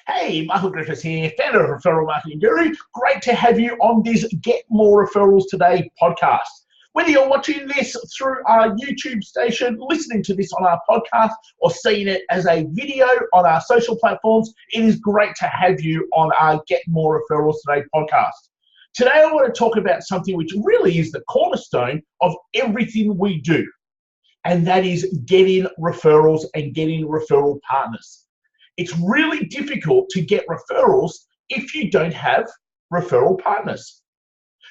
Hey, Michael Griffiths here, founder of Referral Marketing Guru. Great to have you on this Get More Referrals Today podcast. Whether you're watching this through our YouTube station, listening to this on our podcast, or seeing it as a video on our social platforms, it is great to have you on our Get More Referrals Today podcast. Today, I want to talk about something which really is the cornerstone of everything we do, and that is getting referrals and getting referral partners. It's really difficult to get referrals if you don't have referral partners.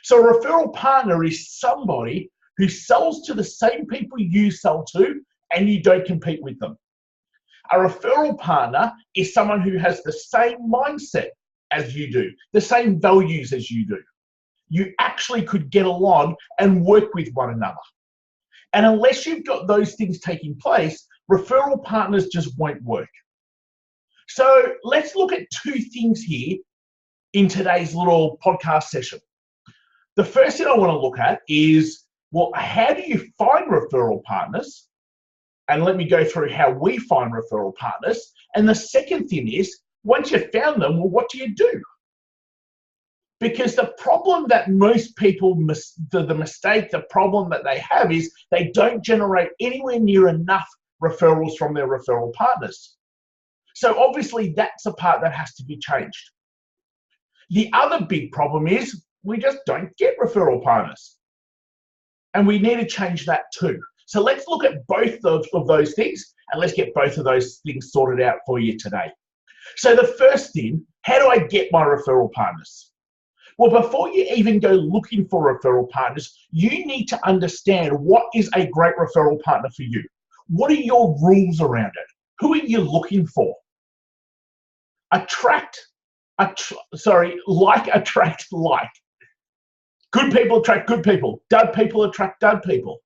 So a referral partner is somebody who sells to the same people you sell to and you don't compete with them. A referral partner is someone who has the same mindset as you do, the same values as you do. You actually could get along and work with one another. And unless you've got those things taking place, referral partners just won't work. So let's look at two things here in today's little podcast session. The first thing I want to look at is, well, how do you find referral partners? And let me go through how we find referral partners. And the second thing is, once you've found them, well, what do you do? Because the problem that most people, the problem that they have is they don't generate anywhere near enough referrals from their referral partners. So obviously that's the part that has to be changed. The other big problem is we just don't get referral partners. And we need to change that too. So let's look at both of those things and let's get both of those things sorted out for you today. So the first thing, how do I get my referral partners? Well, before you even go looking for referral partners, you need to understand what is a great referral partner for you. What are your rules around it? Who are you looking for? Like attract like. Good people attract good people. Dud people attract dud people.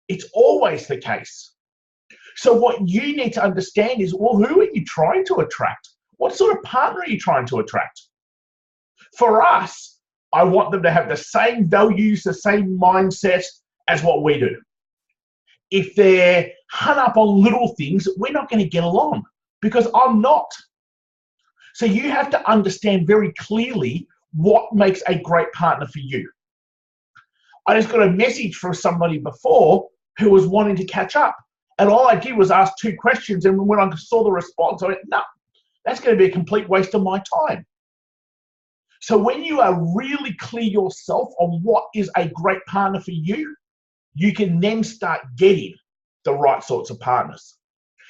It's always the case. So what you need to understand is, well, who are you trying to attract? What sort of partner are you trying to attract? For us, I want them to have the same values, the same mindset as what we do. If they're hung up on little things, we're not going to get along because I'm not. So you have to understand very clearly what makes a great partner for you. I just got a message from somebody before who was wanting to catch up. And all I did was ask two questions. And when I saw the response, I went, no, that's going to be a complete waste of my time. So when you are really clear yourself on what is a great partner for you, you can then start getting the right sorts of partners.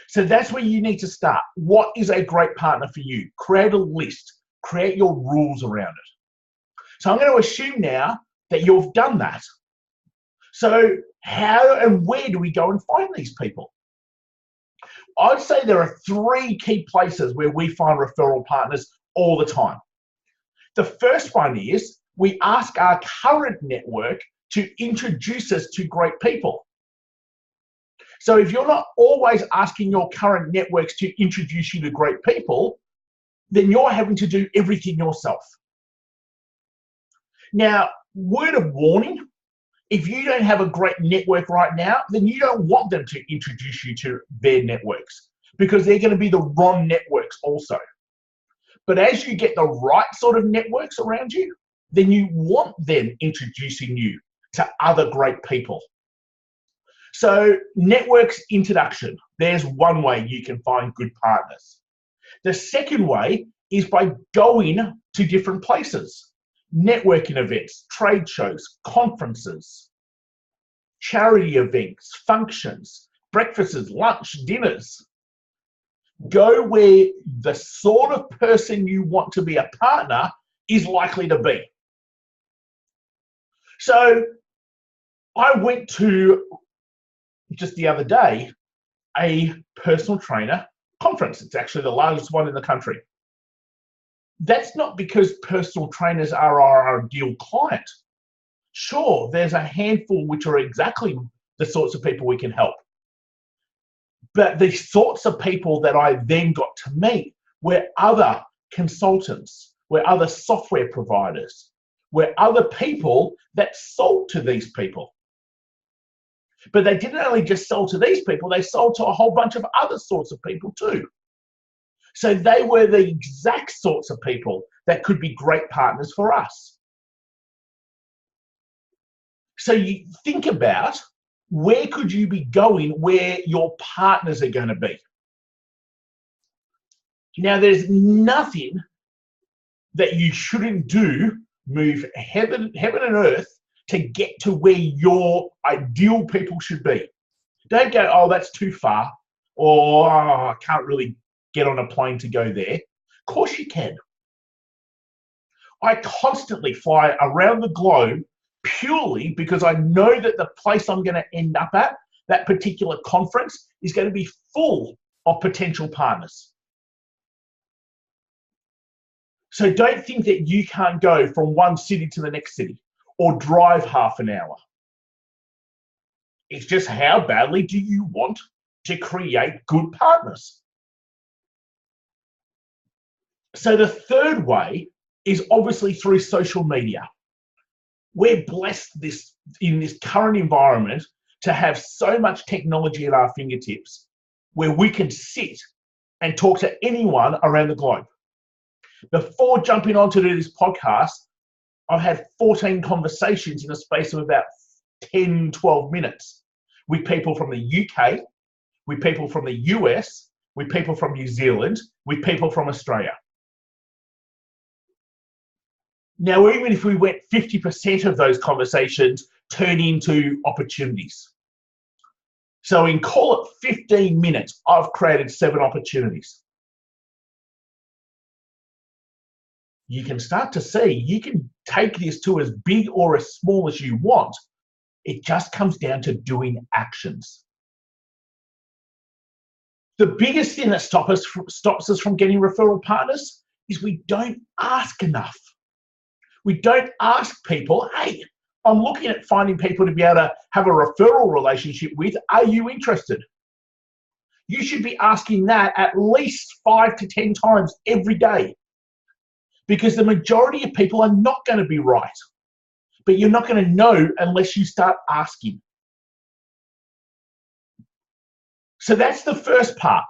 So that's where you need to start. What is a great partner for you? Create a list. Create your rules around it. So I'm going to assume now that you've done that. So how and where do we go and find these people? I'd say there are three key places where we find referral partners all the time. The first one is we ask our current network to introduce us to great people. So if you're not always asking your current networks to introduce you to great people, then you're having to do everything yourself. Now, word of warning, if you don't have a great network right now, then you don't want them to introduce you to their networks because they're going to be the wrong networks also. But as you get the right sort of networks around you, then you want them introducing you to other great people. So networks introduction, there's one way you can find good partners. The second way is by going to different places. Networking events, trade shows, conferences, charity events, functions, breakfasts, lunch, dinners. Go where the sort of person you want to be a partner is likely to be. So I went to, just the other day, a personal trainer conference. It's actually the largest one in the country. That's not because personal trainers are our ideal client. Sure, there's a handful which are exactly the sorts of people we can help. But the sorts of people that I then got to meet were other consultants, were other software providers, were other people that sold to these people. But they didn't only just sell to these people, they sold to a whole bunch of other sorts of people too. So they were the exact sorts of people that could be great partners for us. So you think about, where could you be going where your partners are going to be? Now, there's nothing that you shouldn't do, move heaven and earth to get to where your ideal people should be. Don't go, oh, that's too far, or oh, I can't really get on a plane to go there. Of course you can. I constantly fly around the globe purely because I know that the place I'm going to end up at, that particular conference, is going to be full of potential partners. So don't think that you can't go from one city to the next city or drive half an hour. It's just, how badly do you want to create good partners? So the third way is obviously through social media. We're blessed in this current environment to have so much technology at our fingertips where we can sit and talk to anyone around the globe. Before jumping on to do this podcast, I've had 14 conversations in a space of about 10, 12 minutes with people from the UK, with people from the US, with people from New Zealand, with people from Australia. Now, even if we went 50% of those conversations turn into opportunities. So in, call it 15 minutes, I've created 7 opportunities. You can start to see, you can take this to as big or as small as you want. It just comes down to doing actions. The biggest thing that stops us from getting referral partners is we don't ask enough. We don't ask people, hey, I'm looking at finding people to be able to have a referral relationship with. Are you interested? You should be asking that at least 5 to 10 times every day, because the majority of people are not going to be right. But you're not going to know unless you start asking. So that's the first part.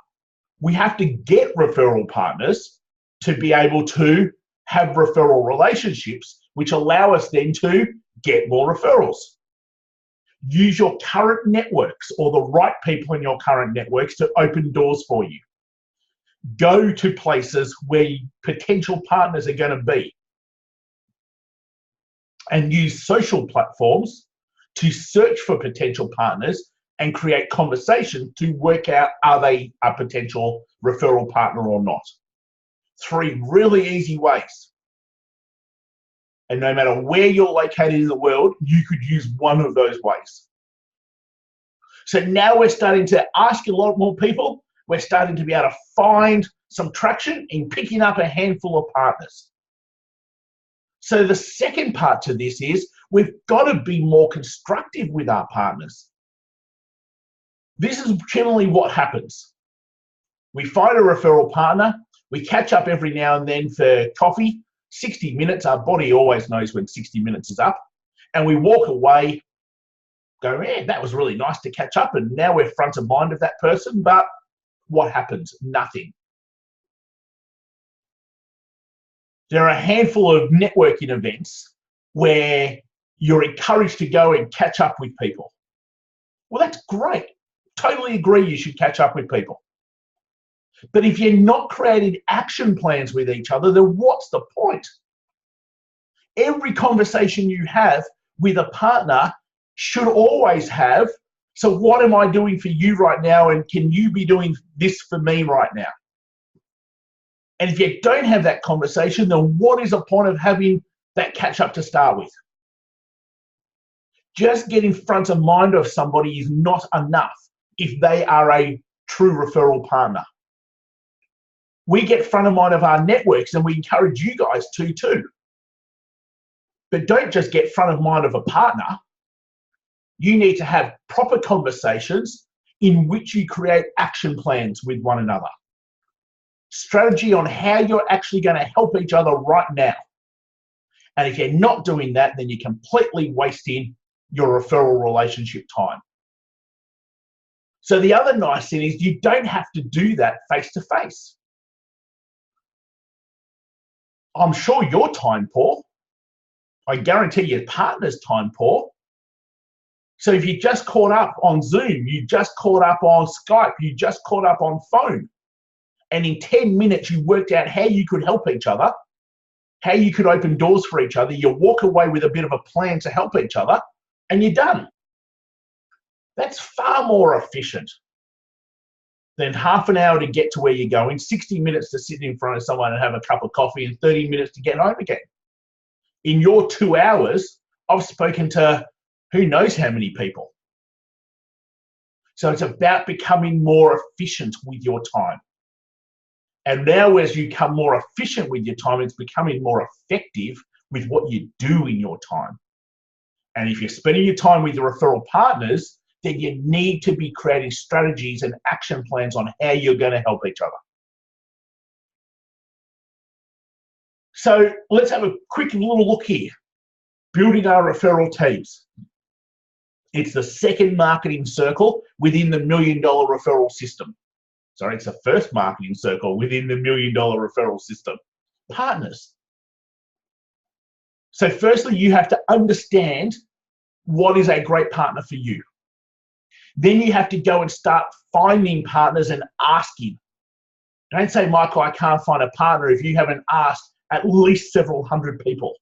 We have to get referral partners to be able to have referral relationships, which allow us then to get more referrals. Use your current networks or the right people in your current networks to open doors for you. Go to places where potential partners are going to be, and use social platforms to search for potential partners and create conversations to work out, are they a potential referral partner or not. 3 really easy ways. And no matter where you're located in the world, you could use one of those ways. So now we're starting to ask a lot more people. We're starting to be able to find some traction in picking up a handful of partners. So the second part to this is, we've got to be more constructive with our partners. This is generally what happens. We find a referral partner, we catch up every now and then for coffee, 60 minutes, our body always knows when 60 minutes is up, and we walk away, go, man, that was really nice to catch up, and now we're front of mind of that person, but what happens? Nothing. There are a handful of networking events where you're encouraged to go and catch up with people. Well, that's great. Totally agree you should catch up with people. But if you're not creating action plans with each other, then what's the point? Every conversation you have with a partner should always have, so what am I doing for you right now, and can you be doing this for me right now? And if you don't have that conversation, then what is the point of having that catch up to start with? Just getting front of mind of somebody is not enough if they are a true referral partner. We get front of mind of our networks, and we encourage you guys to too. But don't just get front of mind of a partner. You need to have proper conversations in which you create action plans with one another. Strategy on how you're actually going to help each other right now. And if you're not doing that, then you're completely wasting your referral relationship time. So the other nice thing is, you don't have to do that face to face. I'm sure you're time poor. I guarantee your partner's time poor. So if you just caught up on Zoom, you just caught up on Skype, you just caught up on phone, and in 10 minutes you worked out how you could help each other, how you could open doors for each other, you walk away with a bit of a plan to help each other, and you're done. That's far more efficient than half an hour to get to where you're going, 60 minutes to sit in front of someone and have a cup of coffee, and 30 minutes to get home again. In your 2 hours, I've spoken to who knows how many people. So it's about becoming more efficient with your time. And now as you become more efficient with your time, it's becoming more effective with what you do in your time. And if you're spending your time with your referral partners, then you need to be creating strategies and action plans on how you're going to help each other. So let's have a quick little look here. Building our referral teams. It's the second marketing circle within the $1 Million Referral System. Sorry, it's the first marketing circle within the $1 Million Referral System. Partners. So firstly, you have to understand what is a great partner for you. Then you have to go and start finding partners and asking. Don't say, Michael, I can't find a partner if you haven't asked at least several hundred people.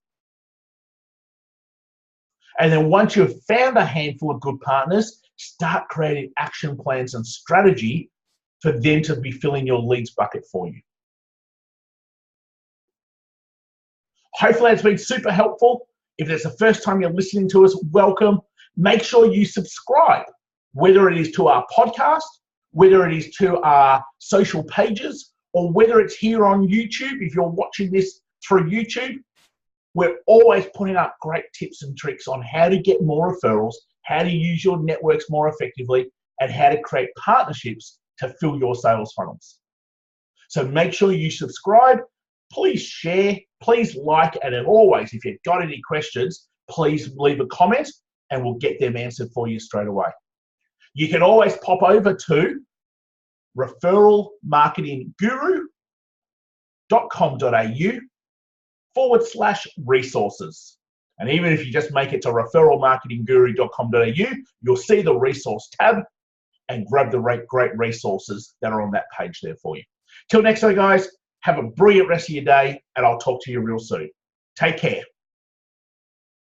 And then once you've found a handful of good partners, start creating action plans and strategy for them to be filling your leads bucket for you. Hopefully that's been super helpful. If it's the first time you're listening to us, welcome. Make sure you subscribe, whether it is to our podcast, whether it is to our social pages, or whether it's here on YouTube. If you're watching this through YouTube, we're always putting up great tips and tricks on how to get more referrals, how to use your networks more effectively, and how to create partnerships to fill your sales funnels. So make sure you subscribe, please share, please like, and as always, if you've got any questions, please leave a comment and we'll get them answered for you straight away. You can always pop over to referralmarketingguru.com.au/resources. And even if you just make it to referralmarketingguru.com.au, you'll see the resource tab and grab the great resources that are on that page there for you. Till next time, guys, have a brilliant rest of your day, and I'll talk to you real soon. Take care.